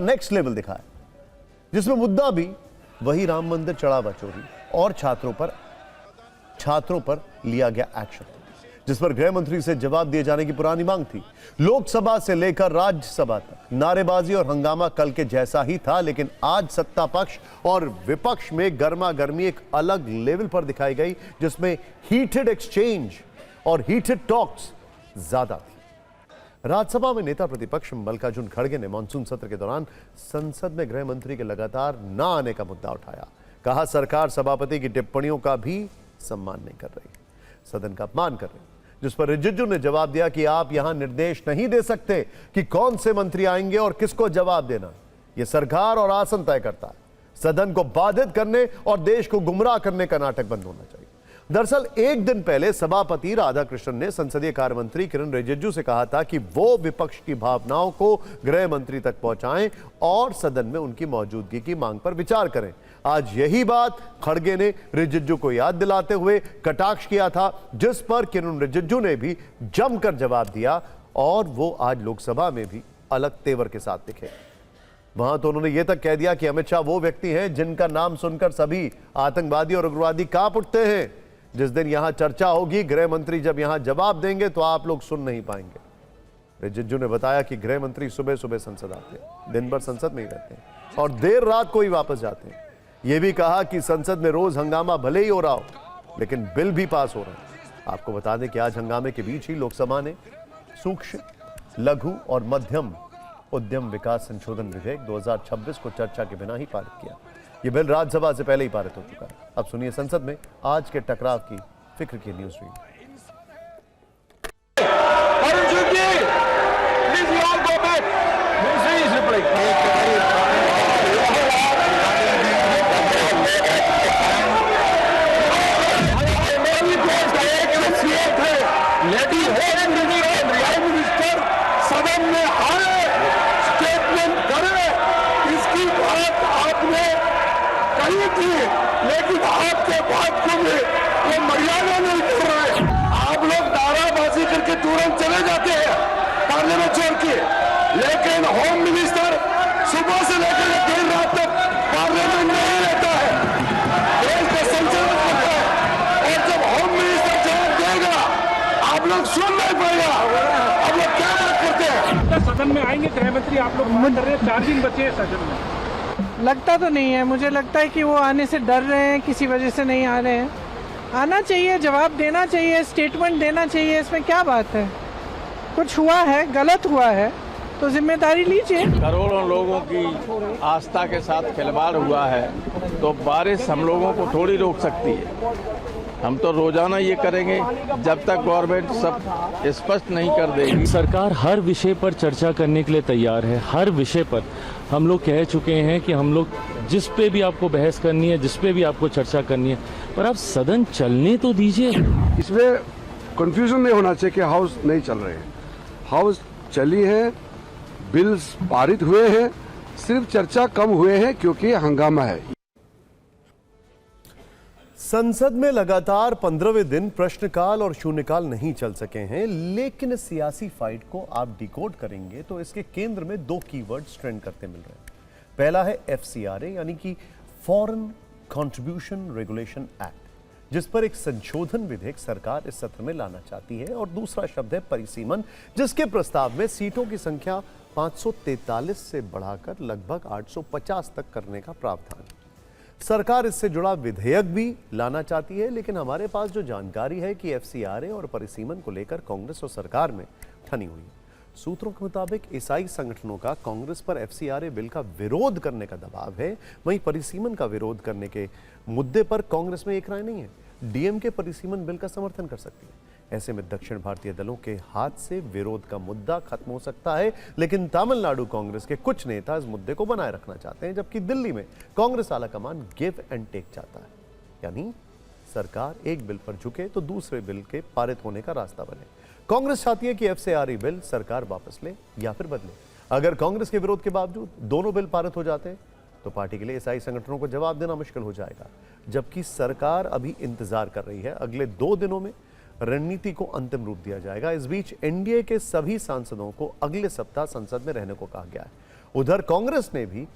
Next level दिखाया, जिसमें मुद्दा भी वही राम मंदिर चढ़ावा चोरी और छात्रों पर लिया गया एक्शन, जिस पर गृह मंत्री से जवाब दिए जाने की पुरानी मांग थी। लोकसभा से लेकर राज्यसभा तक नारेबाजी और हंगामा कल के जैसा ही था, लेकिन आज सत्ता पक्ष और विपक्ष में गर्मा गर्मी एक अलग लेवल पर दिखाई गई, जिसमें हीटेड एक्सचेंज और हीटेड टॉक्स ज्यादा थी। राज्यसभा में नेता प्रतिपक्ष मल्लिकार्जुन खड़गे ने मानसून सत्र के दौरान संसद में गृह मंत्री के लगातार न आने का मुद्दा उठाया। कहा, सरकार सभापति की टिप्पणियों का भी सम्मान नहीं कर रही, सदन का अपमान कर रही, जिस पर रिजिजू ने जवाब दिया कि आप यहां निर्देश नहीं दे सकते कि कौन से मंत्री आएंगे और किसको जवाब देना। यह सरकार और आसन तय करता है। सदन को बाधित करने और देश को गुमराह करने का नाटक बंद होना चाहिए। दरअसल एक दिन पहले सभापति राधाकृष्णन ने संसदीय कार्य मंत्री किरण रिजिजू से कहा था कि वो विपक्ष की भावनाओं को गृह मंत्री तक पहुंचाएं और सदन में उनकी मौजूदगी की मांग पर विचार करें। आज यही बात खड़गे ने रिजिजू को याद दिलाते हुए कटाक्ष किया था, जिस पर किरण रिजिजू ने भी जमकर जवाब दिया और वो आज लोकसभा में भी अलग तेवर के साथ दिखे। वहां तो उन्होंने यह तक कह दिया कि अमित शाह वो व्यक्ति हैं जिनका नाम सुनकर सभी आतंकवादी और उग्रवादी कांप उठते हैं। जिस दिन यहां चर्चा होगी, गृह मंत्री जब यहां जवाब देंगे तो आप लोग सुन नहीं पाएंगे। रिजिजू ने बताया कि गृह मंत्री सुबह सुबह संसद आते हैं, दिन भर संसद में ही रहते हैं और देर रात को ही वापस जाते हैं। यह भी कहा कि संसद में रोज हंगामा भले ही हो रहा हो, लेकिन बिल भी पास हो रहे हैं। आपको बता दें कि आज हंगामे के बीच ही लोकसभा ने सूक्ष्म, लघु और मध्यम उद्यम विकास संशोधन विधेयक 2026 को चर्चा के बिना ही पारित किया। यह बिल राज्यसभा से पहले ही पारित हो चुका है। अब सुनिए संसद में आज के टकराव की फिक्र की न्यूज रीड। सदन में आए, स्टेटमेंट करे, इसकी बात आपने कही थी, लेकिन आपके बात को भी वो मर्यादा नहीं कर रहे। आप लोग नाराबाजी करके तुरंत चले जाते हैं पार्लियामेंट छोड़ के, लेकिन होम मिनिस्टर सुबह से लेकर देर रात तक पार्लियामेंट में ही रहता है, देश का संचालन करता है, और जब होम मिनिस्टर जवाब देगा आप लोग सुन नहीं पाएगा। अब लोग क्या बात करते हैं? सदन में आएंगे गृह मंत्री, आप लोग मन कर रहे हैं, 4 दिन बचे हैं सदन में। लगता तो नहीं है, मुझे लगता है कि वो आने से डर रहे हैं, किसी वजह से नहीं आ रहे हैं। आना चाहिए, जवाब देना चाहिए, स्टेटमेंट देना चाहिए, इसमें क्या बात है। कुछ हुआ है, गलत हुआ है तो जिम्मेदारी लीजिए। करोड़ों लोगों की आस्था के साथ खिलवाड़ हुआ है तो बारिश हम लोगों को थोड़ी रोक सकती है। हम तो रोजाना ये करेंगे जब तक गवर्नमेंट सब स्पष्ट नहीं कर देगी। सरकार हर विषय पर चर्चा करने के लिए तैयार है। हर विषय पर हम लोग कह चुके हैं कि हम लोग जिस पे भी आपको बहस करनी है, जिस पे भी आपको चर्चा करनी है, पर आप सदन चलने तो दीजिए। इसमें कंफ्यूजन नहीं होना चाहिए कि हाउस नहीं चल रहे हैं। हाउस चली है, बिल्स पारित हुए हैं, सिर्फ चर्चा कम हुए हैं क्योंकि हंगामा है। संसद में लगातार 15वें दिन प्रश्नकाल और शून्यकाल नहीं चल सके हैं, लेकिन इस सियासी फाइट को आप डिकोड करेंगे तो इसके केंद्र में 2 कीवर्ड्स ट्रेंड करते मिल रहे हैं। पहला है FCRA यानी कि फॉरेन कंट्रीब्यूशन रेगुलेशन एक्ट, जिस पर एक संशोधन विधेयक सरकार इस सत्र में लाना चाहती है, और दूसरा शब्द है परिसीमन, जिसके प्रस्ताव में सीटों की संख्या 543 से बढ़ाकर लगभग 850 तक करने का प्रावधान। सरकार इससे जुड़ा विधेयक भी लाना चाहती है, लेकिन हमारे पास जो जानकारी है कि FCRA और परिसीमन को लेकर कांग्रेस और सरकार में ठनी हुई है। सूत्रों के मुताबिक ईसाई संगठनों का कांग्रेस पर FCRA बिल का विरोध करने का दबाव है, वहीं परिसीमन का विरोध करने के मुद्दे पर कांग्रेस में एक राय नहीं है। DMK परिसीमन बिल का समर्थन कर सकती है। ऐसे में दक्षिण भारतीय दलों के हाथ से विरोध का मुद्दा खत्म हो सकता है, लेकिन तमिलनाडु कांग्रेस के कुछ नेता इस मुद्दे को बनाए रखना चाहते हैं, जबकि दिल्ली में कांग्रेस आलाकमान गिव एंड टेक चाहता है, यानी सरकार एक बिल पर झुके तो दूसरे बिल के पारित होने का रास्ता बने। कांग्रेस चाहती है कि FCRA बिल सरकार वापस ले या फिर बदले। अगर कांग्रेस के विरोध के बावजूद दोनों बिल पारित हो जाते हैं तो पार्टी के लिए ईसाई संगठनों को जवाब देना मुश्किल हो जाएगा, जबकि सरकार अभी इंतजार कर रही है। अगले 2 दिनों में रणनीति को अंतिम रूप दिया जाएगा। इस बीच NDA के सभी सांसदों को अगले सप्ताह संसद में रहने को कहा गया है उधर कांग्रेस ने भी